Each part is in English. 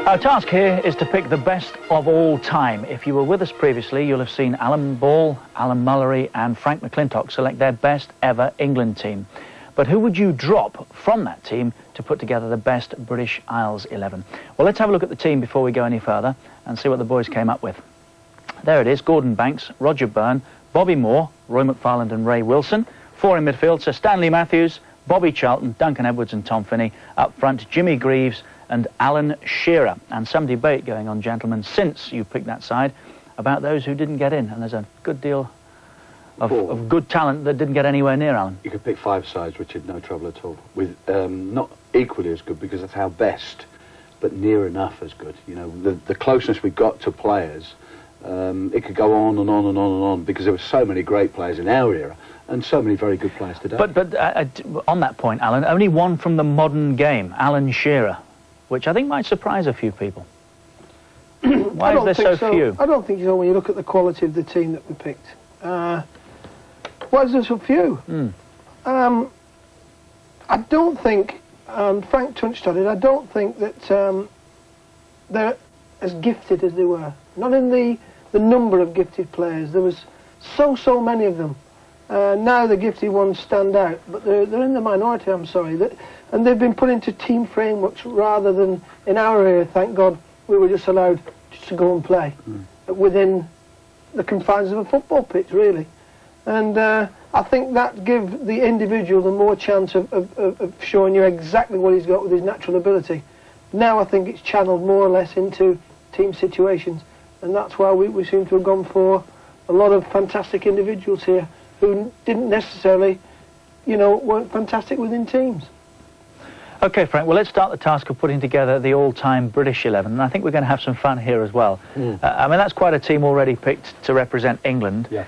Our task here is to pick the best of all time. If you were with us previously, you'll have seen Alan Ball, Alan Mullery and Frank McLintock select their best ever England team. But who would you drop from that team to put together the best British Isles 11? Well, let's have a look at the team before we go any further and see what the boys came up with. There it is: Gordon Banks, Roger Byrne, Bobby Moore, Roy McFarland and Ray Wilson. Four in midfield: Sir Stanley Matthews, Bobby Charlton, Duncan Edwards and Tom Finney. Up front, Jimmy Greaves and Alan Shearer. And some debate going on, gentlemen, since you picked that side, about those who didn't get in. And there's a good deal of good talent that didn't get anywhere near, Alan. You could pick five sides, which had no trouble at all. With not equally as good, because that's our best, but near enough as good. You know, the closeness we got to players, it could go on and on and on and on, because there were so many great players in our era and so many very good players today. But on that point, Alan, only one from the modern game, Alan Shearer, which I think might surprise a few people. Why is there so few? I don't think so when you look at the quality of the team that we picked. Why is there so few? I don't think, Frank touched on it, I don't think that they're as gifted as they were. Not in the number of gifted players. There was so many of them. Now the gifted ones stand out, but they're in the minority, I'm sorry. And they've been put into team frameworks rather than, in our era, thank God, we were just allowed just to go and play within the confines of a football pitch, really. And I think that gives the individual the more chance of showing you exactly what he's got with his natural ability. Now I think it's channeled more or less into team situations, and that's why we seem to have gone for a lot of fantastic individuals here who didn't necessarily, you know, weren't fantastic within teams. OK, Frank, well, let's start the task of putting together the all-time British 11, and I think we're going to have some fun here as well. I mean, that's quite a team already picked to represent England. Yeah.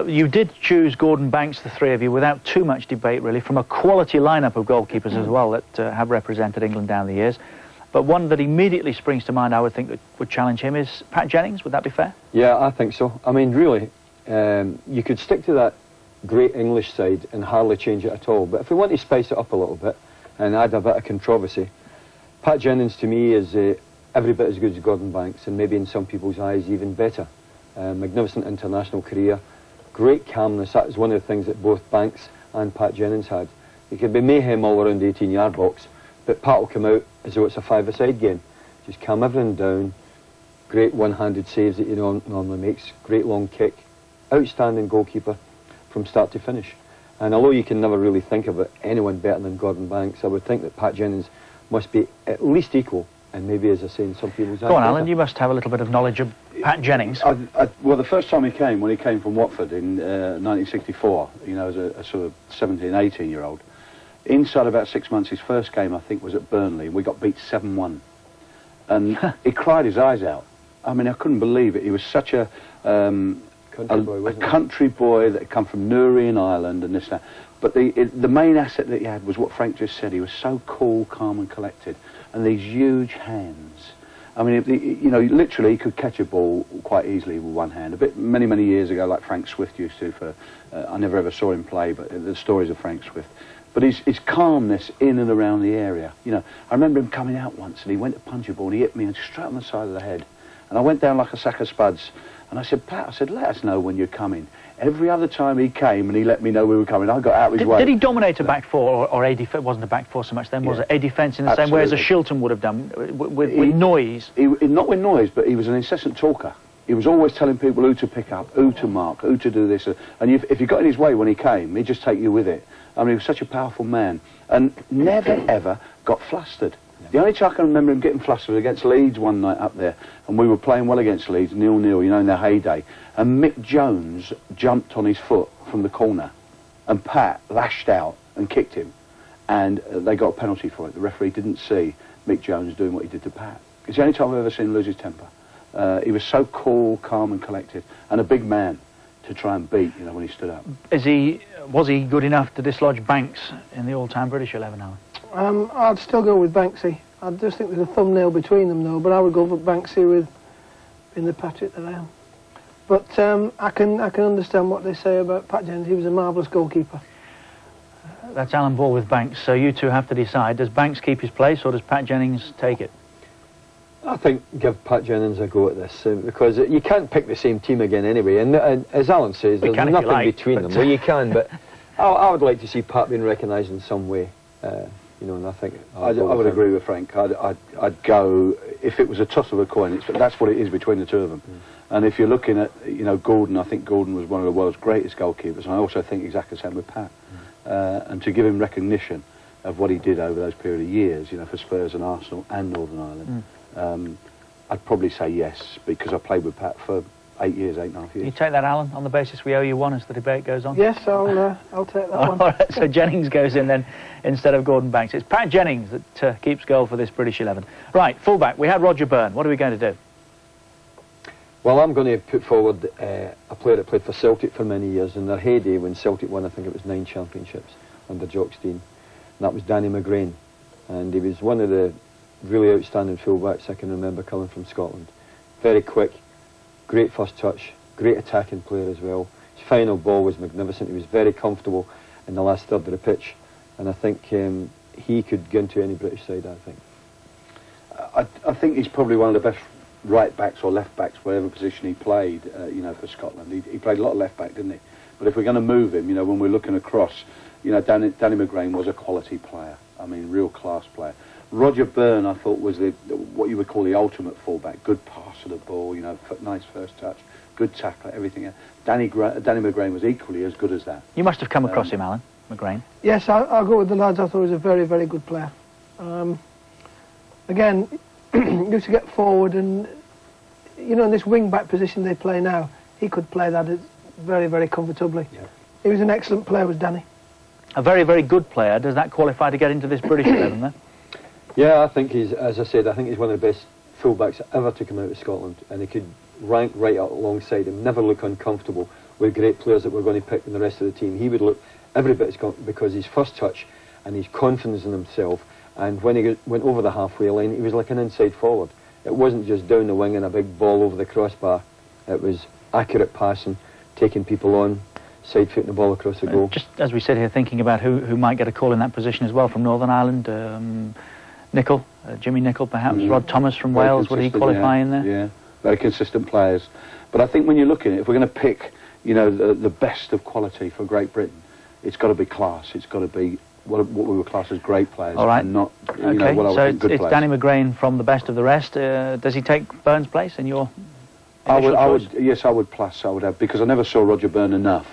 You did choose Gordon Banks, the three of you, without too much debate, really, from a quality lineup of goalkeepers as well that have represented England down the years. But one that immediately springs to mind, I would think, that would challenge him is Pat Jennings. Would that be fair? Yeah, I think so. I mean, really, you could stick to that great English side and hardly change it at all. But if we want to spice it up a little bit and add a bit of controversy, Pat Jennings to me is every bit as good as Gordon Banks, and maybe in some people's eyes even better. Magnificent international career, great calmness. That is one of the things that both Banks and Pat Jennings had. It could be mayhem all around the 18-yard box, but Pat will come out as though it's a five-a-side game. Just calm everything down. Great one-handed saves that he normally makes. Great long kick. Outstanding goalkeeper from start to finish. And although you can never really think about anyone better than Gordon Banks, I would think that Pat Jennings must be at least equal, and maybe, as I say, in some people's eyes. Go on, Alan, you must have a little bit of knowledge of Pat Jennings. Well, the first time he came, when he came from Watford in 1964, you know, as a sort of 17, 18-year-old, inside about 6 months, his first game, I think, was at Burnley. We got beat 7-1. And he cried his eyes out. I mean, I couldn't believe it. He was such a country boy that had come from Mullery in Ireland and this and that. But the main asset that he had was what Frank just said. He was so cool, calm and collected. And these huge hands. I mean, you know, literally he could catch a ball quite easily with one hand. Many years ago, like Frank Swift used to. I never ever saw him play, but the stories of Frank Swift. But his calmness in and around the area. You know, I remember him coming out once and he went to punch a ball and he hit me straight on the side of the head. And I went down like a sack of spuds. And I said, Pat, I said, let us know when you're coming. Every other time he came and he let me know we were coming, I got out of his way. Did he dominate a back four or a defence? It wasn't a back four so much then, was it? A defence in the same way as a Shilton would have done, with noise? Not with noise, but he was an incessant talker. He was always telling people who to pick up, who to mark, who to do this. And if you got in his way when he came, he'd just take you with it. I mean, he was such a powerful man. And never, ever got flustered. The only time I can remember him getting flustered was against Leeds one night up there, and we were playing well against Leeds, 0-0, you know, in their heyday, and Mick Jones jumped on his foot from the corner, and Pat lashed out and kicked him, and they got a penalty for it. The referee didn't see Mick Jones doing what he did to Pat. It's the only time I've ever seen him lose his temper. He was so cool, calm and collected, and a big man to try and beat, you know, when he stood up. Was he good enough to dislodge Banks in the all-time British 11, Alan? I'd still go with Banksy. I just think there's a thumbnail between them, though, but I would go for Banksy in the Patrick that I am. But I can understand what they say about Pat Jennings. He was a marvellous goalkeeper. That's Alan Ball with Banks, so you two have to decide. Does Banks keep his place or does Pat Jennings take it? I think give Pat Jennings a go at this because you can't pick the same team again anyway. And as Alan says, there's nothing between them. Well, you can, but I would like to see Pat being recognised in some way. You know, and I think I would agree with Frank. I'd go if it was a toss of a coin. That's what it is between the two of them. And if you're looking at, you know, Gordon, I think Gordon was one of the world's greatest goalkeepers, and I also think exactly the same with Pat. And to give him recognition of what he did over those period of years, you know, for Spurs and Arsenal and Northern Ireland, I'd probably say yes, because I played with Pat for 8 years, 8.5 years. You take that, Alan, on the basis we owe you one as the debate goes on? Yes, I'll take that one. All right, so Jennings goes in then instead of Gordon Banks. It's Pat Jennings that keeps goal for this British 11. Right, fullback, we had Roger Byrne. What are we going to do? Well, I'm going to put forward a player that played for Celtic for many years in their heyday when Celtic won, I think it was 9 championships under Jock Stein. And that was Danny McGrain. And he was one of the really outstanding fullbacks I can remember coming from Scotland. Very quick, great first touch, great attacking player as well. His final ball was magnificent. He was very comfortable in the last third of the pitch. And I think he could get into any British side, I think. I think he's probably one of the best right backs or left backs, whatever position he played, you know, for Scotland. He played a lot of left back, didn't he? But if we're going to move him, you know, when we're looking across, you know, Danny McGrain was a quality player. I mean, real class player. Roger Byrne, I thought, was what you would call the ultimate fullback. Good pass of the ball, you know, nice first touch, good tackler, everything else. Danny McGrain was equally as good as that. You must have come across him, Alan McGrain. Yes, I'll go with the lads. I thought he was a very, very good player. Again, used to get forward, and you know, in this wing-back position they play now, he could play that very, very comfortably. Yeah. He was an excellent player, was Danny. A very, very good player. Does that qualify to get into this British 11 then? Yeah, I think he's, as I said, I think he's one of the best fullbacks ever to come out of Scotland, and he could rank right up alongside him, never look uncomfortable with great players that we're going to pick in the rest of the team. He would look every bit as because his first touch and his confidence in himself, and when he went over the halfway line, he was like an inside forward. It wasn't just down the wing and a big ball over the crossbar. It was accurate passing, taking people on, side-footing the ball across the goal. Just as we sit here thinking about who might get a call in that position as well from Northern Ireland, Nicol, Jimmy Nicol perhaps, Rod Thomas from Wales, would he qualify in there? Yeah, very consistent players. But I think when you're looking at it, if we're going to pick, you know, the best of quality for Great Britain, it's got to be class. It's got to be what we would class as great players, all right, and not, you know, what I would think good players. So it's Danny McGrain from the best of the rest. Does he take Byrne's place in your? Yes, I would plus. I would have, because I never saw Roger Byrne enough,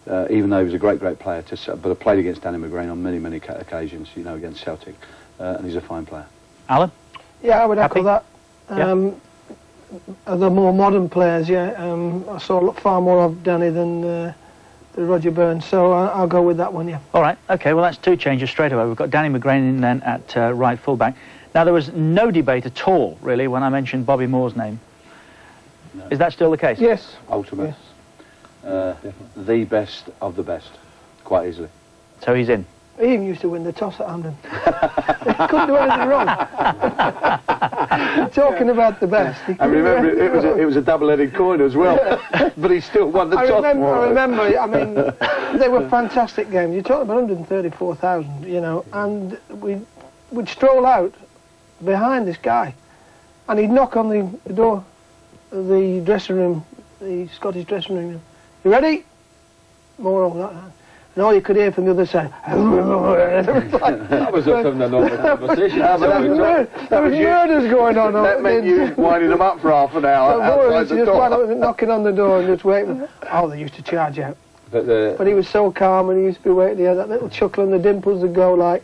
even though he was a great player. But I played against Danny McGrain on many occasions, you know, against Celtic, and he's a fine player. Alan? Yeah, I would echo that. Yeah. The more modern players, yeah, I saw far more of Danny than Roger Byrne, so I'll go with that one, yeah. All right, OK, well, that's 2 changes straight away. We've got Danny McGrain in then at right full-back. Now, there was no debate at all, really, when I mentioned Bobby Moore's name. No. Is that still the case? Yes. Ultimate. Yes. The best of the best, quite easily. So he's in? He even used to win the toss at Hampden. He couldn't do anything wrong. Talking about the best. I remember it was a double-headed coin as well, yeah. But he still won the toss. I remember. I mean, they were fantastic games. You're talking about 134,000, you know, and we'd stroll out behind this guy, and he'd knock on the door of the dressing room, the Scottish dressing room. You ready? More of that. And all you could hear from the other side. That was us having a normal conversation. There was murders going on. That meant you winding them up for half an hour outside the door. Knocking on the door and just waiting. Oh, they used to charge out. But he was so calm, and he used to be waiting. He had that little chuckle and the dimples would go like.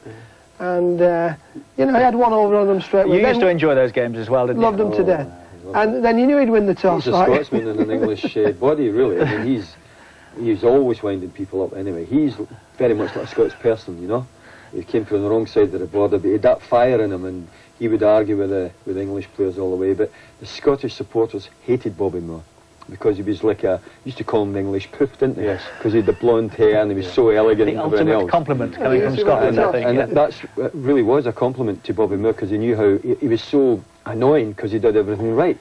And, you know, he had one over on them straight away. You used to enjoy those games as well, didn't you? Loved them to death. And then you knew he'd win the toss. He's a Scotsman in an English body, really. I mean, he's always winding people up anyway. He's very much like a Scots person, you know. He came from the wrong side of the border, but he had that fire in him, and he would argue with English players all the way. But the Scottish supporters hated Bobby Moore because he was like used to call him the English poof, didn't they? Yes. Because he had the blonde hair and he was so elegant. The ultimate compliment coming from Scotland, I think. And that really was a compliment to Bobby Moore, because he knew how he was so annoying because he did everything right.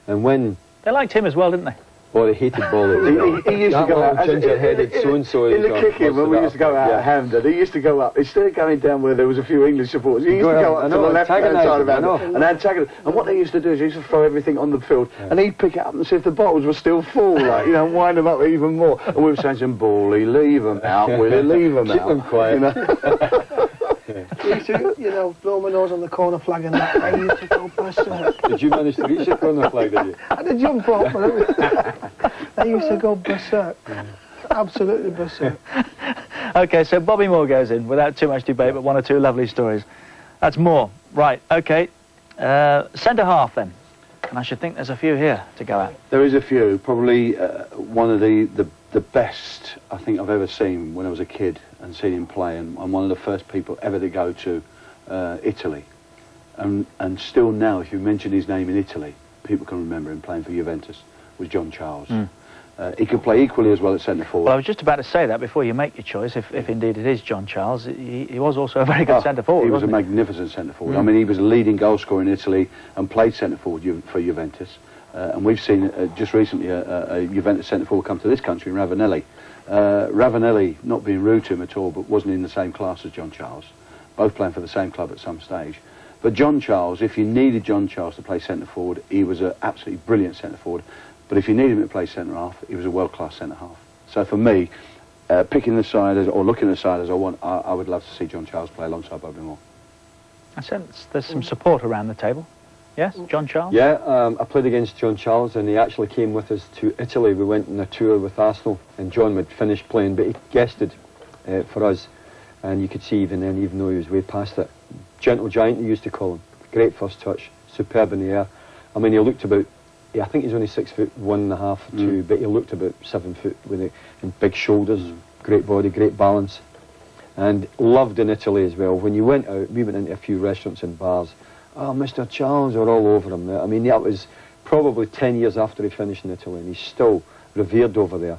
And when they liked him as well, didn't they? Oh, he hated bowling. He used to go out ginger-headed so-and-so. In the kicking, when we used to go out at Hampden, he used to go up. Instead of going down where there was a few English supporters, he used to go up to the left-hand side of Hampden and antagonise. And what they used to do is he used to throw everything on the field, and he'd pick it up and see if the bottles were still full, like, you know, wind them up even more. And we were saying to him, Bally, leave them out, will you? Leave them out. Keep them quiet. You know? We used to, you know, blow my nose on the corner flag and that. I used to go berserk. Did you manage to reach the corner flag, did you? I had a jump rope, but I used to go berserk. Absolutely berserk. OK, so Bobby Moore goes in without too much debate, but one or two lovely stories. That's Moore. Right, OK. Centre half, then. And I should think there's a few here to go at. There is a few. Probably one of the best I think I've ever seen when I was a kid and seen him play, and I'm one of the first people ever to go to Italy. And still now, if you mention his name in Italy, people can remember him playing for Juventus, was John Charles. He could play equally as well at centre forward. Well, I was just about to say that before you make your choice, if indeed it is John Charles. He was also a very good centre forward. He was a wasn't magnificent centre forward. I mean, he was a leading goal scorer in Italy and played centre forward for Juventus. And we've seen just recently a Juventus centre forward come to this country, Ravanelli. Ravanelli, not being rude to him at all, but wasn't in the same class as John Charles. Both playing for the same club at some stage. But John Charles, if you needed John Charles to play centre forward, he was an absolutely brilliant centre forward. But if you needed him to play centre half, he was a world-class centre half. So for me, picking the side or looking at the side as I want, I would love to see John Charles play alongside Bobby Moore. I sense there's some support around the table. Yes, John Charles? Yeah, I played against John Charles, and he actually came with us to Italy. We went on a tour with Arsenal, and John had finished playing, but he guested for us. And you could see even then, even though he was way past it, gentle giant, he used to call him. Great first touch, superb in the air. I mean, he looked about, I think he's only 6'1.5", 2", but he looked about 7 foot and big shoulders, great body, great balance. And loved in Italy as well. When you went out, we went into a few restaurants and bars. Oh, Mr. Charles, were all over him. I mean, that was probably 10 years after he finished in Italy, and he's still revered over there.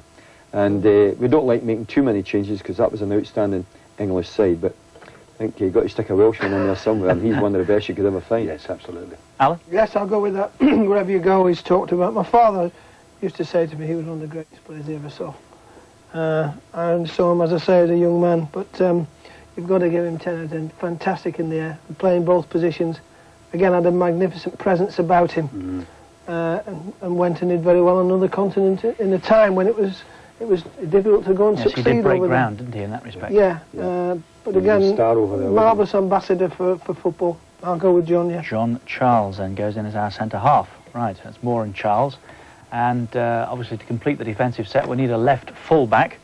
And we don't like making too many changes because that was an outstanding English side, but I think you've got to stick a Welshman in there somewhere, and he's one of the best you could ever find. Yes, absolutely. Alan? Yes, I'll go with that. Wherever you go, he's talked about. My father used to say to me he was one of the greatest players he ever saw. I saw him, as I say, as a young man, but you've got to give him 10 out of 10. Fantastic in the air, playing both positions. Again, had a magnificent presence about him, and went and did very well on another continent in a time when it was difficult to go and succeed. He did break over ground, there. didn't he, in that respect? Yeah, but again, marvellous ambassador for football. I'll go with John, yeah. John Charles then goes in as our centre half. Right, that's Moore and Charles. And obviously to complete the defensive set, we need a left full-back.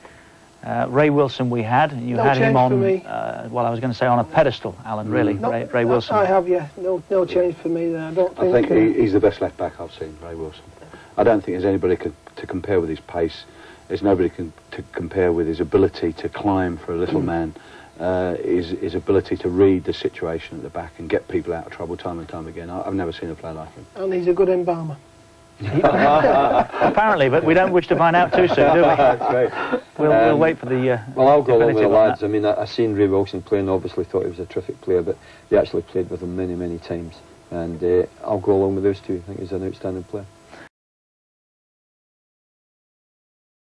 Ray Wilson we had, and you had him on, well, I was going to say on a pedestal, Alan, really, No, Ray Wilson. I have, yeah. No change for me there. I think he's the best left-back I've seen, Ray Wilson. I don't think there's anybody to compare with his pace. There's nobody to compare with his ability to climb for a little man, his ability to read the situation at the back and get people out of trouble time and time again. I've never seen a player like him. And he's a good embalmer. Apparently, but we don't wish to find out too soon, do we? That's right. We'll wait for the well, I'll go along with the definitive on lads. that. I mean, I seen Ray Wilson playing, obviously thought he was a terrific player, but they actually played with him many, many times. And I'll go along with those two. I think he's an outstanding player.